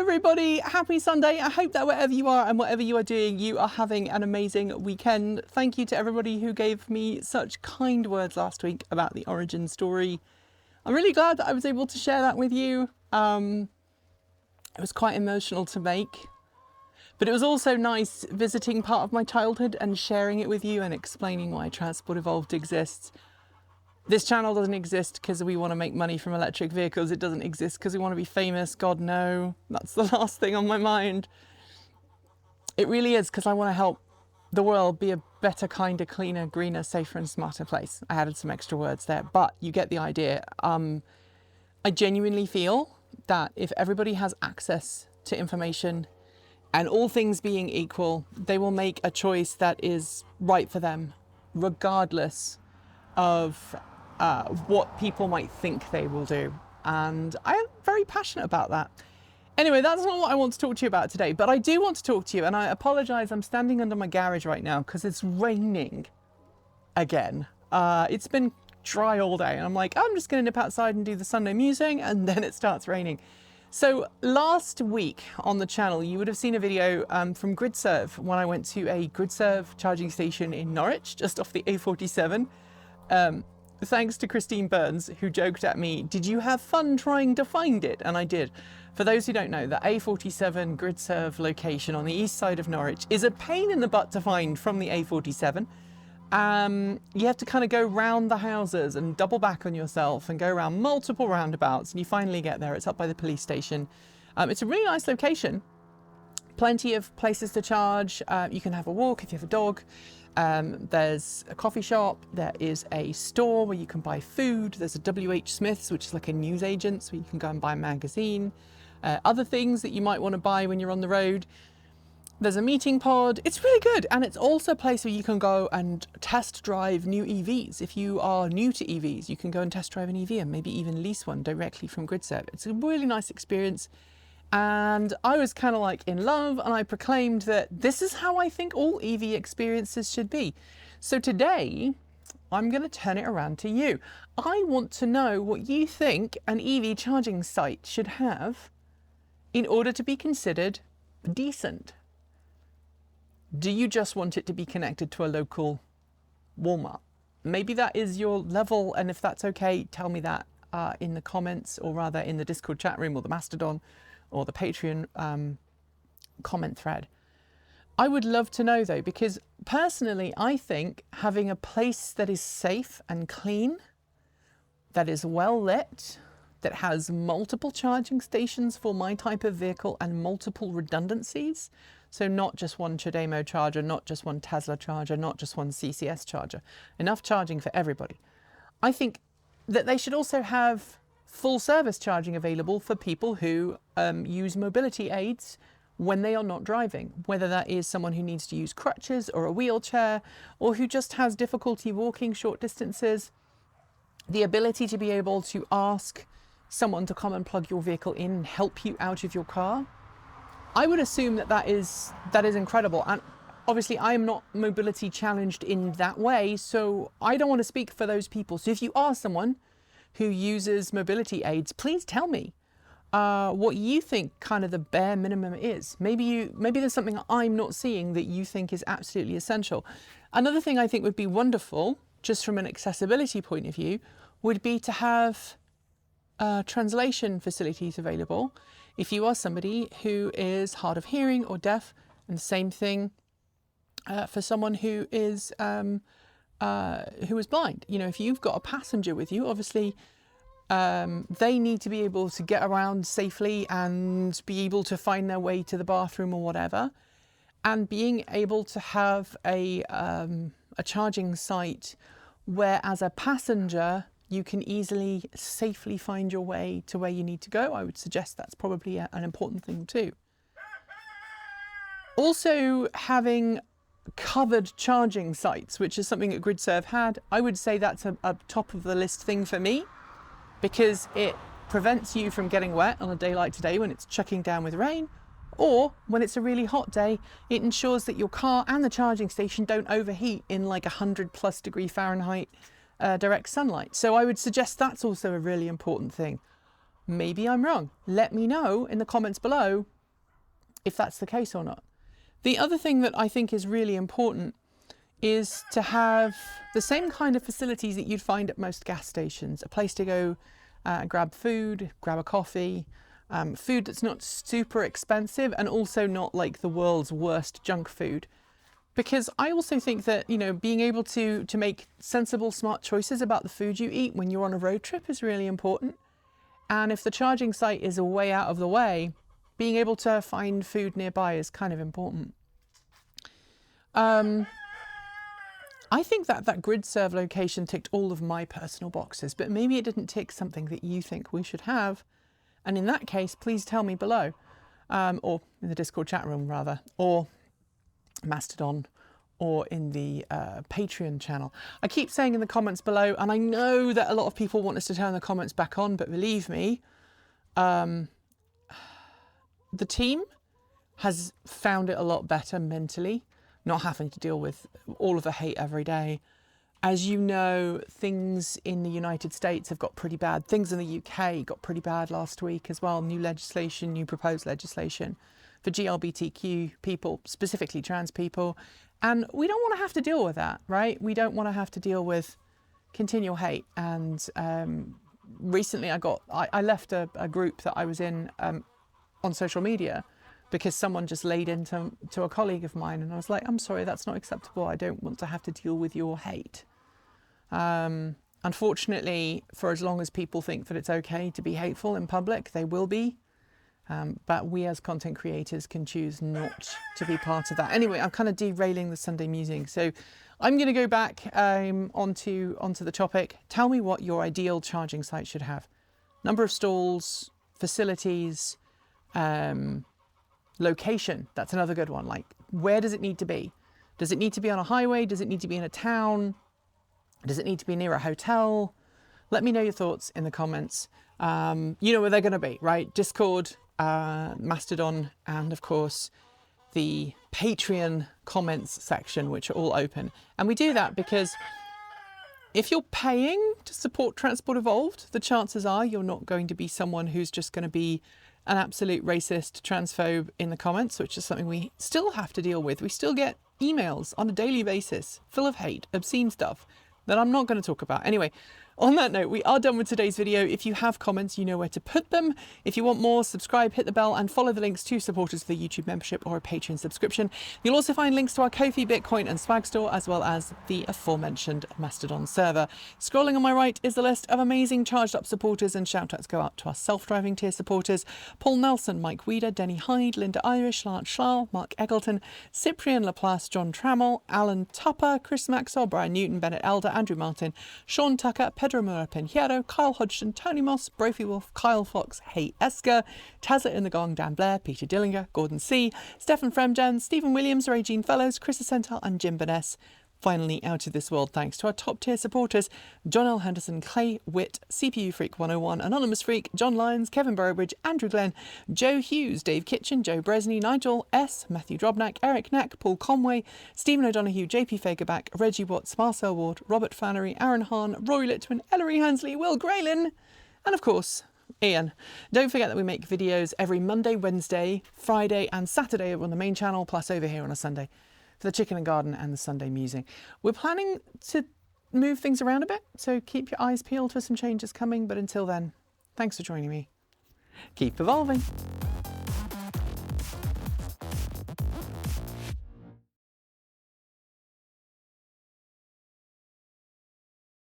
everybody, happy Sunday. I hope that wherever you are and whatever you are doing, you are having an amazing weekend. Thank you to everybody who gave me such kind words last week about the origin story. I'm really glad that I was able to share that with you. It was quite emotional to make, but it was also nice visiting part of my childhood and sharing it with you and explaining why Transport Evolved exists. This channel doesn't exist because we want to make money from electric vehicles. It doesn't exist because we want to be famous. God, no. That's the last thing on my mind. It really is because I want to help the world be a better, kinder, cleaner, greener, safer and smarter place. I added some extra words there, but you get the idea. I genuinely feel that if everybody has access to information and all things being equal, they will make a choice that is right for them, regardless of what people might think they will do. And I am very passionate about that. Anyway, that's not what I want to talk to you about today, but I do want to talk to you, and I apologize, I'm standing under my garage right now because it's raining again. It's been dry all day, and I'm like, I'm just gonna nip outside and do the Sunday musing, and then it starts raining. So last week on the channel, you would have seen a video from Gridserve when I went to a Gridserve charging station in Norwich, just off the A47. Thanks to Christine Burns, who joked at me, did you have fun trying to find it? And I did. For those who don't know, the A47 Gridserve location on the east side of Norwich is a pain in the butt to find from the A47. You have to kind of go round the houses and double back on yourself and go around multiple roundabouts, and you finally get there. It's up by the police station. It's a really nice location. Plenty of places to charge. You can have a walk if you have a dog. There's a coffee shop, there is a store where you can buy food, there's a WH Smith's, which is like a news agent, so you can go and buy a magazine, other things that you might want to buy when you're on the road. There's a meeting pod. It's really good, and it's also a place where you can go and test drive new EVs. If you are new to EVs, you can go and test drive an EV and maybe even lease one directly from Gridserve. It's a really nice experience. And I was kind of like in love, and I proclaimed that this is how I think all EV experiences should be. So today, I'm going to turn it around to you. I want to know what you think an EV charging site should have in order to be considered decent. Do you just want it to be connected to a local Walmart? Maybe that is your level, and if that's okay, tell me that in the comments, or rather in the Discord chat room or the Mastodon or the Patreon comment thread. I would love to know though, because personally, I think having a place that is safe and clean, that is well lit, that has multiple charging stations for my type of vehicle and multiple redundancies, so not just one CHAdeMO charger, not just one Tesla charger, not just one CCS charger, enough charging for everybody. I think that they should also have full service charging available for people who use mobility aids when they are not driving, whether that is someone who needs to use crutches or a wheelchair, or who just has difficulty walking short distances. The ability to be able to ask someone to come and plug your vehicle in and help you out of your car. I would assume that that is incredible. And obviously I am not mobility challenged in that way, so I don't want to speak for those people. So if you are someone who uses mobility aids, please tell me what you think kind of the bare minimum is. Maybe there's something I'm not seeing that you think is absolutely essential. Another thing I think would be wonderful, just from an accessibility point of view, would be to have translation facilities available if you are somebody who is hard of hearing or deaf, and the same thing for someone who is blind. You know, if you've got a passenger with you, obviously they need to be able to get around safely and be able to find their way to the bathroom or whatever. And being able to have a charging site where, as a passenger, you can easily, safely find your way to where you need to go. I would suggest that's probably an important thing too. Also, having covered charging sites, which is something that Gridserve had, I would say that's a top of the list thing for me, because it prevents you from getting wet on a day like today when it's chucking down with rain, or when it's a really hot day. It ensures that your car and the charging station don't overheat in like 100+ degree Fahrenheit direct sunlight. So I would suggest that's also a really important thing. Maybe I'm wrong. Let me know in the comments below if that's the case or not. The other thing that I think is really important is to have the same kind of facilities that you'd find at most gas stations. A place to go grab food, grab a coffee, food that's not super expensive and also not like the world's worst junk food. Because I also think that, you know, being able to make sensible, smart choices about the food you eat when you're on a road trip is really important. And if the charging site is a way out of the way, being able to find food nearby is kind of important. I think that Gridserve location ticked all of my personal boxes, but maybe it didn't tick something that you think we should have. And in that case, please tell me below, or in the Discord chat room rather, or Mastodon, or in the Patreon channel. I keep saying in the comments below, and I know that a lot of people want us to turn the comments back on, but believe me, the team has found it a lot better mentally, not having to deal with all of the hate every day. As you know, things in the United States have got pretty bad. Things in the UK got pretty bad last week as well. New legislation, new proposed legislation for GLBTQ people, specifically trans people. And we don't want to have to deal with that, right? We don't want to have to deal with continual hate. And recently I left a group that I was in on social media because someone just laid into a colleague of mine, and I was like, I'm sorry, that's not acceptable. I don't want to have to deal with your hate. Unfortunately, for as long as people think that it's okay to be hateful in public, they will be. But we as content creators can choose not to be part of that. Anyway, I'm kind of derailing the Sunday musing. So I'm going to go back onto the topic. Tell me what your ideal charging site should have. Number of stalls, facilities, location. That's another good one. Like, where does it need to be? Does it need to be on a highway? Does it need to be in a town? Does it need to be near a hotel? Let me know your thoughts in the comments. You know where they're going to be, right? Discord, Mastodon, and of course the Patreon comments section, which are all open. And we do that because if you're paying to support Transport Evolved, the chances are you're not going to be someone who's just going to be an absolute racist, transphobe in the comments, which is something we still have to deal with. We still get emails on a daily basis full of hate, obscene stuff that I'm not going to talk about. Anyway, on that note, we are done with today's video. If you have comments, you know where to put them. If you want more, subscribe, hit the bell, and follow the links to supporters for the YouTube membership or a Patreon subscription. You'll also find links to our Ko-fi, Bitcoin, and Swag store, as well as the aforementioned Mastodon server. Scrolling on my right is the list of amazing charged up supporters, and shout outs go out to our self-driving tier supporters: Paul Nelson, Mike Weeder, Denny Hyde, Linda Irish, Lance Schlau, Mark Eggleton, Cyprian Laplace, John Trammell, Alan Tupper, Chris Maxwell, Brian Newton, Bennett Elder, Andrew Martin, Sean Tucker, Pedro Mura Pinheiro, Kyle Hodgson, Tony Moss, Brophy Wolf, Kyle Fox, Hay Esker, Tazza in the Gong, Dan Blair, Peter Dillinger, Gordon C, Stefan Fremjan, Stephen Williams, Regine Fellows, Chris Asental, and Jim Burness. Finally, out of this world thanks to our top tier supporters: John L. Henderson, Clay Witt, CPU Freak 101, Anonymous Freak, John Lyons, Kevin Burrowbridge, Andrew Glenn, Joe Hughes, Dave Kitchen, Joe Bresney, Nigel S, Matthew Drobnak, Eric Knack, Paul Conway, Stephen O'Donoghue, JP Fagerback, Reggie Watts, Marcel Ward, Robert Flannery, Aaron Hahn, Rory Litwin, Ellery Hansley, Will Graylin, and of course, Ian. Don't forget that we make videos every Monday, Wednesday, Friday, and Saturday on the main channel, plus over here on a Sunday for the Chicken and Garden and the Sunday Musing. We're planning to move things around a bit, so keep your eyes peeled for some changes coming. But until then, thanks for joining me. Keep evolving.